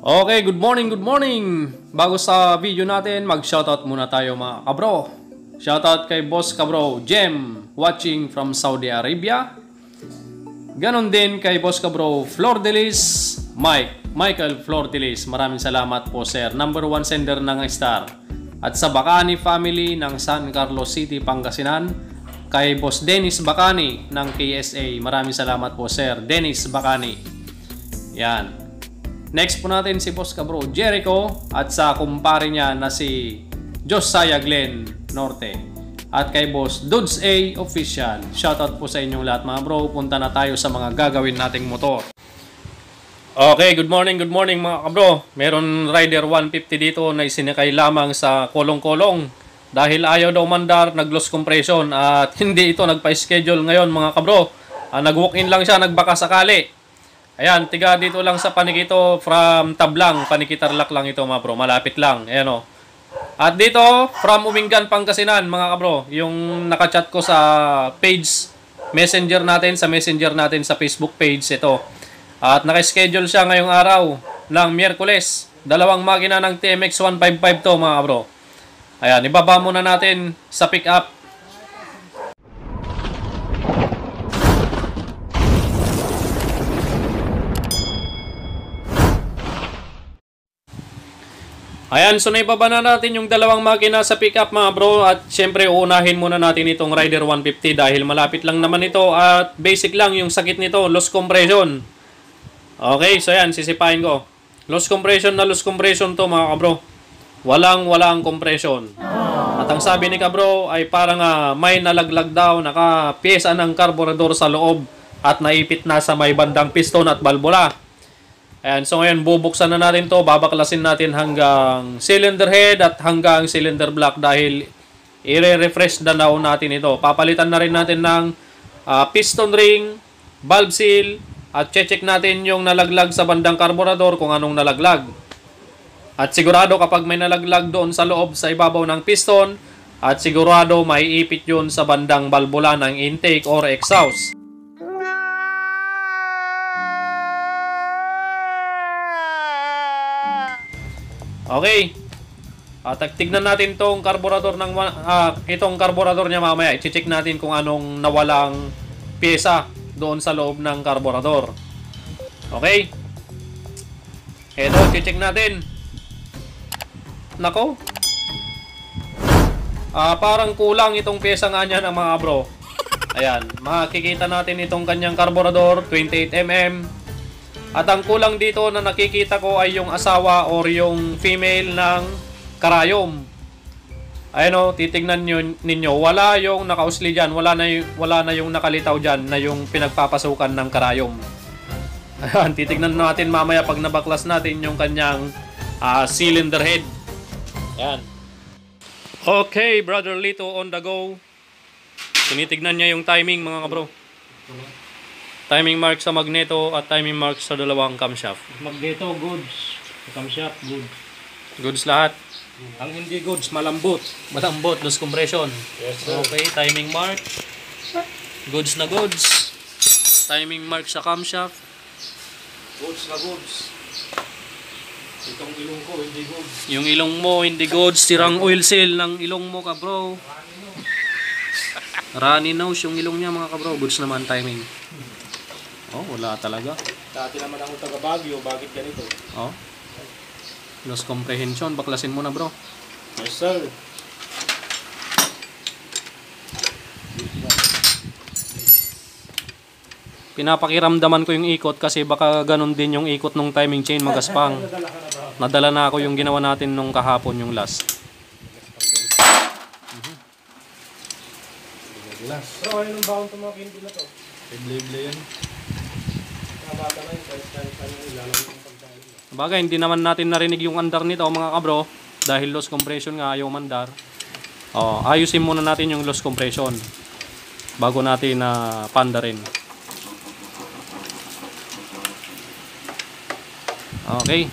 Okay, good morning, good morning! Bago sa video natin, mag-shoutout muna tayo mga kabro. Shoutout kay Boss Kabro Jem, watching from Saudi Arabia. Ganon din kay Boss Kabro Flordelis, Michael Flordelis. Maraming salamat po sir. Number 1 sender ng star. At sa Bacani family ng San Carlos City, Pangasinan, kay Boss Dennis Bacani ng KSA. Maraming salamat po sir, Dennis Bacani. Yan. Next po natin si Boss Kabro Jericho at sa kumpare niya na si Josiah Glenn Norte. At kay Boss Dudes A Official. Shoutout po sa inyong lahat mga bro. Punta na tayo sa mga gagawin nating motor. Okay, good morning mga kabro. Meron Rider 150 dito na isinakay lamang sa kolong-kolong. Dahil ayaw daw mandar, nag-loss compression at hindi ito nagpa-schedule ngayon mga kabro. Nag-walk-in lang siya, nagbaka sakali. Ayan, tiga dito lang sa Panikito from Tablang, Panikitarlac lang ito mga bro, malapit lang. Ayan o. At dito, from Umingan, Pangasinan mga kabro, yung nakachat ko sa page, messenger natin sa Facebook page ito. At naka-schedule siya ngayong araw ng Miyerkules. Dalawang makina ng TMX 155 to mga kabro. Ayan, ibaba muna natin sa pick up. Ayan, so naibaba na natin yung dalawang makina sa pickup mga bro. At syempre uunahin muna natin itong Rider 150 dahil malapit lang naman ito. At basic lang yung sakit nito, loss compression. Okay, so ayan, sisipain ko. Loss compression to mga kabro. Walang compression. At ang sabi ni kabro ay parang may nalaglag daw, naka-pyesa ng carburetor sa loob. At naipit na sa may bandang piston at balbula. Ayan, so ngayon bubuksan na natin to, babaklasin natin hanggang cylinder head at hanggang cylinder block dahil i-refresh na daw natin ito. Papalitan na rin natin ng piston ring, valve seal at check natin yung nalaglag sa bandang carburetor kung anong nalaglag. At sigurado kapag may nalaglag doon sa loob sa ibabaw ng piston at sigurado may ipit yun sa bandang balbula ng intake or exhaust. Okay. Tignan natin tong carburetor ng itong carburetor niya mamaya. I-check natin kung anong nawalang pyesa doon sa loob ng carburetor. Okay? Ito, i-check natin. Nako. Parang kulang itong pyesa nga niya ng mga bro. Ayan, makikita natin itong kanyang carburetor, 28mm. At ang kulang dito na nakikita ko ay yung asawa or yung female ng karayom. Ayan o, titignan ninyo. Wala yung nakausli dyan. Wala na yung nakalitaw dyan na yung pinagpapasukan ng karayom. Ayan, titignan natin mamaya pag nabaklas natin yung kanyang cylinder head. Ayan. Okay, Brother Lito on the go. Tinitignan niya yung timing mga kabro. Timing mark sa magneto at timing mark sa dalawang camshaft. Magneto, goods. Camshaft, goods. Goods lahat. Ang hindi goods, malambot. Malambot, loss compression. Yes, sir. Okay, timing mark. Goods na goods. Timing mark sa camshaft. Goods na goods. Itong ilong ko, hindi goods. Yung ilong mo, hindi goods. Sirang oil seal ng ilong mo ka bro. Runny nose yung ilong niya mga kabro. Goods naman timing. Oh, wala talaga. Dati naman ako taga Baguio, bakit ganito? Oh. Loss comprehension, baklasin mo na bro. Yes sir. Pinapakiramdaman ko yung ikot kasi baka ganun din yung ikot ng timing chain magaspang. Nadala na ako yung ginawa natin nung kahapon yung last. Bro, ayun ang baon tumakin din na to. Ible-ible yan. Bagay, hindi naman natin narinig yung andar nito mga kabro dahil loss compression nga ayaw mandar. Ayusin muna natin yung loss compression bago natin pandarin. Okay.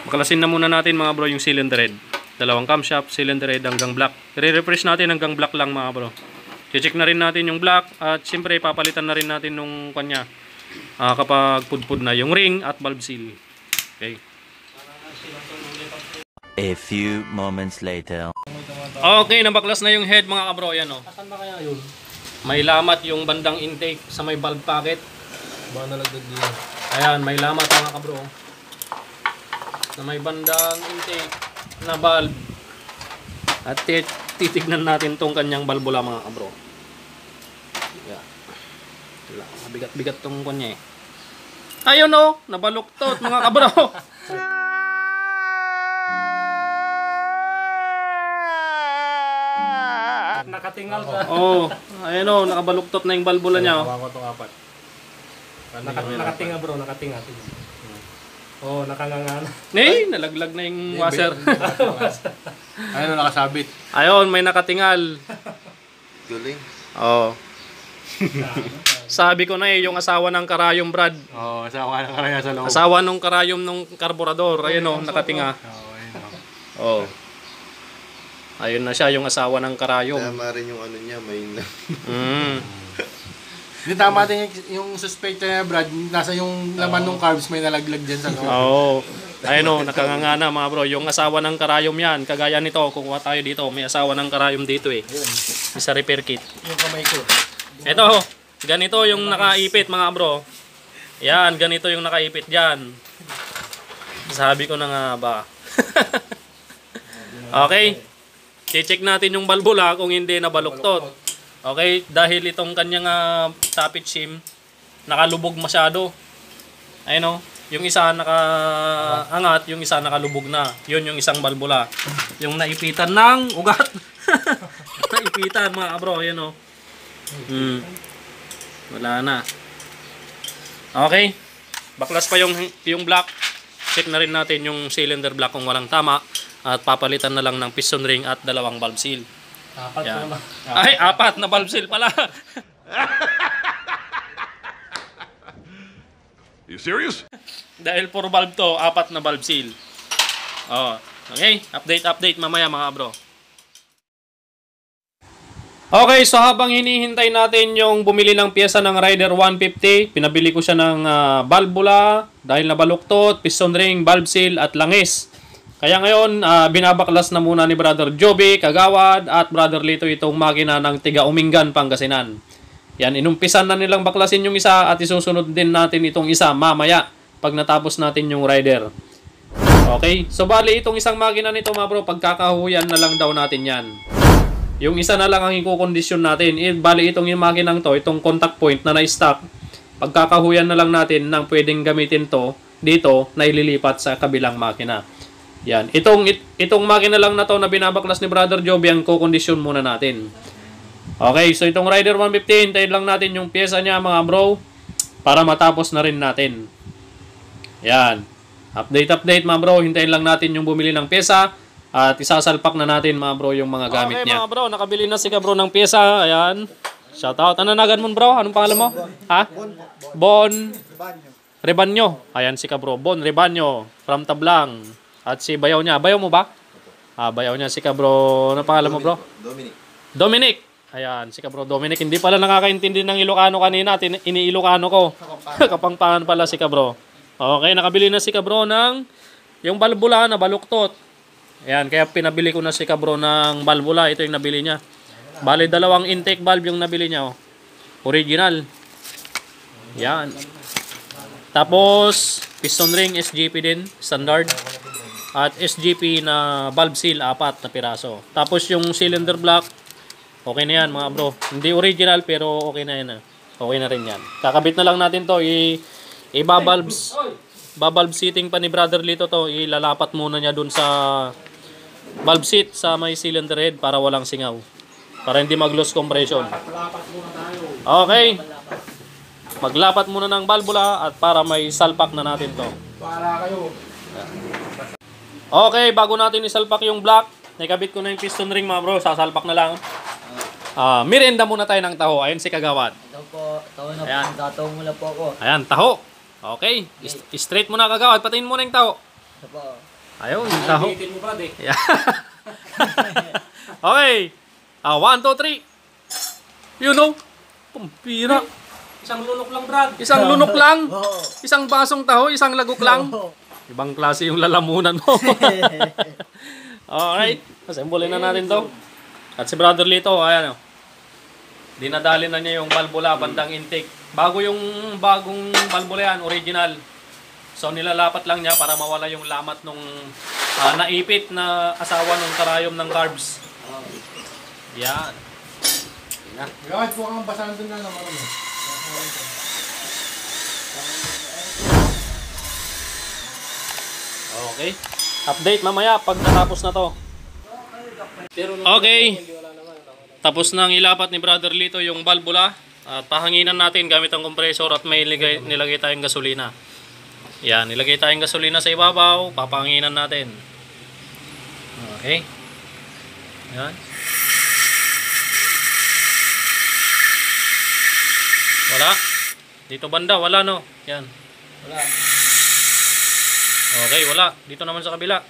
Baklasin na muna natin mga bro yung cylinder head. Dalawang camshaft, cylinder head hanggang black. I-refresh natin hanggang black lang mga bro. I-check na rin natin yung black at siyempre papalitan na rin natin nung kanya kapag pudpud na yung ring at valve seal. Okay. A few moments later. Okay, nabaklas na yung head mga kabro. Ayan o. Asan ba kaya yun? May lamat yung bandang intake sa may valve packet. Ba nalagdag din. Ayan, may lamat mga kabro. Na may bandang intake na valve. At titignan natin tong kanyang balbula mga kabro. Ayan. Bigat-bigat tong kanya eh. Ayun o, nabaluktot mga kabro. Nakatingal ka. Oh, ayun o, nakabaluktot na yung balbula niya. Oh. Hawakan ko itong apat. Nakatinga bro, nakatinga. Oh, nakanganga na. Nalaglag na yung washer. Ayun, nakasabit. Ayun, may nakatingal. Galing. Oh. Sabi ko na yung asawa ng karayom, Brad. Oo, asawa ng karaya sa loob. Asawa nung karayom nung karburador. Ayun o, nakatinga. Oo, ayun o. Oh. Ayun na siya, yung asawa ng karayom. Tama rin yung ano niya, may Hindi tama din yung suspect niya, Brad. Nasa yung laman ng carbs may nalaglag dyan sa loob. Oo. Ayun o, nakanganga na mga bro. Yung asawa ng karayom yan. Kagaya nito, kukuha tayo dito. May asawa ng karayom dito eh. Isa repair kit. Yung kamay ko. Ito, ganito yung nakaipit mga bro. Yan, ganito yung nakaipit dyan. Sabi ko na nga ba. Okay. I-check natin yung balbula kung hindi nabaluktot. Okay, dahil itong kanyang tappet shim nakalubog masyado. Ayun o, yung isa nakaangat, yung isa nakalubog na. Yun yung isang balbula. Yung naipitan ng ugat. Naipitan mga bro, ayun o. Wala na. Okay. Baklas pa yung block. Check na rin natin yung cylinder block kung walang tama. At papalitan na lang ng piston ring at dalawang valve seal. Apat Yan. na ba? Ay, apat na valve seal pala. You serious? Dahil puro valve to, apat na valve seal. Oh, okay. Update mamaya mga bro. Okay, so habang hinihintay natin yung bumili ng pyesa ng Rider 150, pinabili ko siya ng valvula dahil nabaluktot, piston ring, valve seal at langis. Kaya ngayon, binabaklas na muna ni Brother Joby, Kagawad at Brother Lito itong makina ng tiga Umingan, Pangasinan. Yan, inumpisan na nilang baklasin yung isa at isusunod din natin itong isa mamaya pag natapos natin yung rider. Okay, so bali itong isang makina nito mga bro, pagkakahuyan na lang daw natin yan. Yung isa na lang ang ikukondisyon natin. Bali itong yung makinang to, itong contact point na na-stock, pagkakahuyan na lang natin nang pwedeng gamitin to dito na ililipat sa kabilang makina. Yan. Itong makina lang na to na binabaklas ni Brother Joby ang kukondisyon muna natin. Okay, so itong Rider 150, hintayin lang natin yung pyesa niya mga bro para matapos na rin natin. Yan. Update mga bro, hintayin lang natin yung bumili ng pyesa at isasalpak na natin mga bro yung mga gamit niya. Okay mga bro, nakabili na si ka bro ng pyesa. Ayan. Shoutout. Ano nagan mo bro? Anong pangalan mo? Ha? Bon Rebanyo. Ayan si ka bro. Bon Rebanyo from Tablang. At si bayaw niya. Bayaw mo ba? Bayaw niya si ka bro. Ano pangalan mo bro? Dominic. Ayan, si ka bro Dominic. Hindi pala nakakaintindi ng Ilocano kanina. Ini-Ilocano ko. Kapangpangan pala si ka bro. Okay, nakabili na si ka bro ng yung balbula na baluktot. Ayan, kaya pinabili ko na si ka bro ng balbula. Ito yung nabili niya. Bali, dalawang intake valve yung nabili niya. Oh. Original. Yan. Tapos, piston ring, SGP din. Standard. At SGP na valve seal, 4 na piraso. Tapos yung cylinder block, okay na yan mga bro. Hindi original pero okay na yan. Okay na rin yan. Kakabit na lang natin to. Babalve seating pa ni Brother Lito to. Ilalapat muna niya dun sa valve seat sa may cylinder head para walang singaw. Para hindi mag-lose compression. Okay. Maglapat muna ng valvula at para may salpak na natin to. Para kayo. Okay, bago natin isalpak yung block, nakabit ko na yung piston ring mga bro, sasalpak na lang. Merienda muna tayo ng taho. Ayun si Kagawad. Ito po, taho na Ayan. po, tataw muna po ako. Ayan, taho. Okay, straight muna Kagawad, patayin muna yung taho. Ito po. Ayun, yung taho. Bitin mo brad eh. Yeah. Okay. 1, 2, 3. You know, pampira. Isang lunok lang brad. Isang lunok lang. Oo. Isang basong taho, isang lagok lang. Oo. Ibang klase yung lalamunan mo. Alright. Assemble na natin to. At si Brother Lito, ayan o. Dinadali na niya yung valvula, bandang intake. Bago yung bagong valvula yan, original. So nilalapat lang niya para mawala yung lamat nung naipit na asawa ng karayom ng carbs. Yan. Gawad po kang basahan doon na naman. Okay. Update mamaya pag natapos na to. Okay. Tapos nang ilapat ni Brother Lito yung valvula. At pahanginan natin gamit ang kompresor at may nilagay tayong gasolina. Yan, nilagay tayong gasolina sa ibabaw. Papahanginan natin. Okay. Yan. Wala. Dito banda, wala no. Yan. Wala. Okay, wala. Dito naman sa kabila.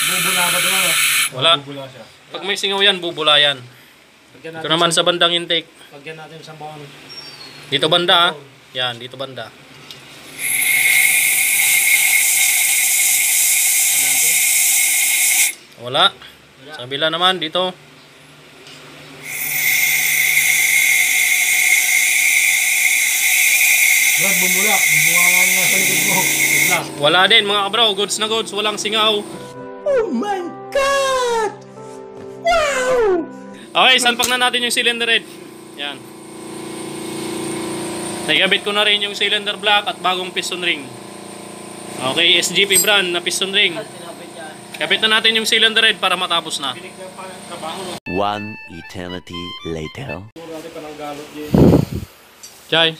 Bubula ba doon? Wala. Bubula siya. Pag may singaw yan, bubula yan. Ito naman sa bandang intake. Pagyan natin sa bawang. Dito banda ah. Yan, dito banda. Wala. Sa kabila naman, dito. Brad, bumula. Bumula nga nga sa likod mo. Bumula. Wala din mga kabro. Goods na goods. Walang singaw. Oh my God! Wow! Okay, salpak na natin yung cylinder head. Yan. Naikabit ko na rin yung cylinder block at bagong piston ring. Okay, SGP brand na piston ring. Kapit na natin yung cylinder head para matapos na. One eternity later. Jai.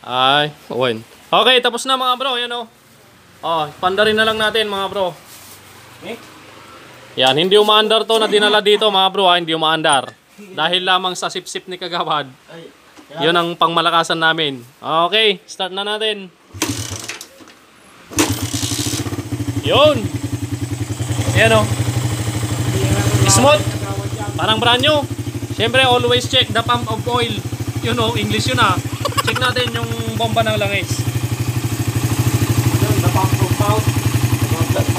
Ay, uwin. Okay, tapos na mga bro. Yan o. Oh, pandarin na lang natin mga bro. Yan, hindi umaandar to na dinala dito mga bro. Hindi umaandar. Dahil lamang sa sip-sip ni Kagawad. Yun ang pangmalakasan namin. Okay, start na natin. Yun. Yan o. Smooth. Parang brand new. Siyempre, always check the pump of oil. Yun o, English yun ah. Check natin yung bomba ng langis.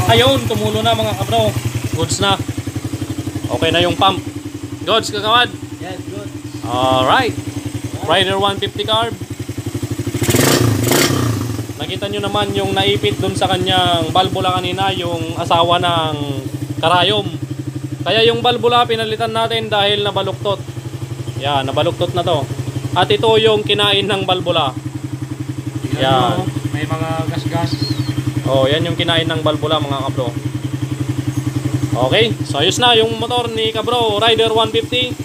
Ayun, tumulo na mga kabro. Goods na. Okay na yung pump. Goods, Kagawad. Yes, good. Alright. Rider 150 carb. Nakita nyo naman yung naipit dun sa kanyang valvula kanina, yung asawa ng karayom. Kaya yung valvula pinalitan natin dahil nabaluktot. Yan, nabaluktot na to. At ito yung kinain ng valvula. Yan. May mga gas-gas. Oh, yan yung kinain ng valvula mga kabro. Okay, so ayos na yung motor ni Kabro, Rider 150.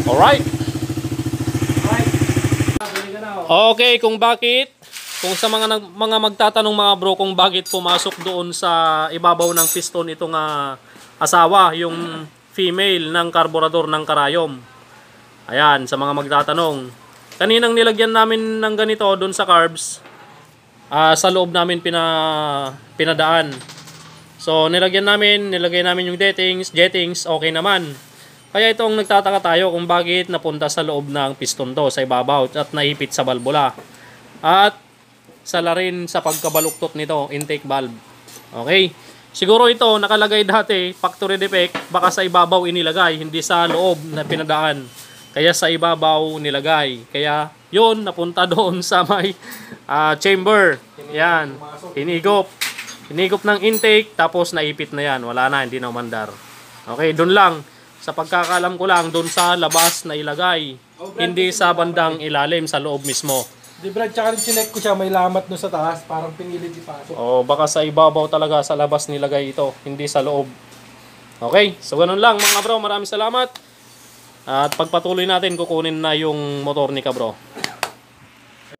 Alright. Okay, kung sa mga magtatanong mga bro kung bakit pumasok doon sa ibabaw ng piston itong asawa, yung female ng karburador ng karayom. Ayan, sa mga magtatanong. Kaninang nilagyan namin ng ganito doon sa carbs, sa loob namin pinadaan. So nilagay namin yung jettings, okay naman. Kaya itong nagtataka tayo kung bakit napunta sa loob ng piston to, sa ibabaw at naipit sa valvula. At sala rin sa pagkabaluktot nito, intake valve. Okay? Siguro ito nakalagay dati, factory defect, baka sa ibabaw inilagay, hindi sa loob na pinadaan. Kaya sa ibabaw nilagay. Kaya yun, napunta doon sa may chamber. Yan, hinigop. Hinigop ng intake, tapos naipit na yan. Wala na, hindi na umandar. Okay, doon lang. Sa pagkakalam ko lang, doon sa labas na ilagay. Hindi sa bandang ilalim, sa loob mismo. Di Brad, tsaka rin chinek ko siya, may lamat no sa taas, parang pinilit ipasok. O baka sa ibabaw talaga, sa labas nilagay ito, hindi sa loob. Okay, so ganun lang mga bro, maraming salamat. At pagpatuloy natin, kukunin na yung motor ni Kabro.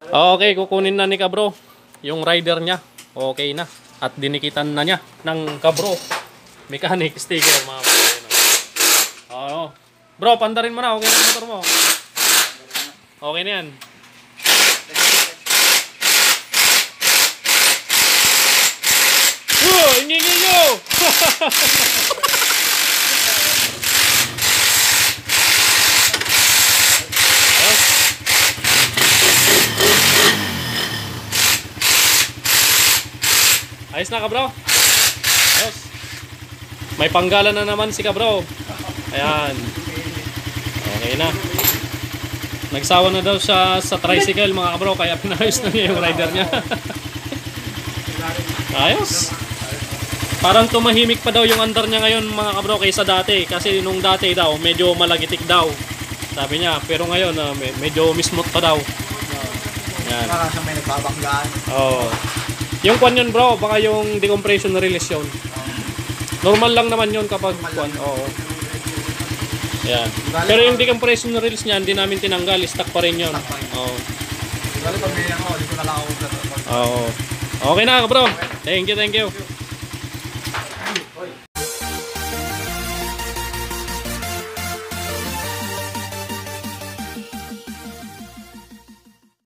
Okay, kukunin na ni Kabro yung rider niya. Okay na. At dinikitan na niya ng Kabro mechanic sticker mga bro. Bro, pandarin mo na, okay na yung motor mo. Okay na yan. Ingingin nyo! Ayos na ka bro? Ayos. May panggalan na naman si ka bro. Ayan. Okay na. Nagsawa na daw siya sa tricycle mga kabro, kaya pinayos na niya yung rider niya. Ayos. Parang tumahimik pa daw yung andar niya ngayon mga kabro kaysa dati. Kasi nung dati daw, medyo malagitik daw. Sabi niya, pero ngayon medyo mismot pa daw. Yan. Para sa may nagbabanggaan. Oo. Yung kwan yun bro, baka yung decompression release yun. Normal lang naman yun kapag kwan. Oo. Yan. Pero yung decompression release niya, hindi namin tinanggal. Stock pa rin yun. Oo. Dali pag may ako, dito na lang ako. Oo. Okay na bro. Thank you, thank you.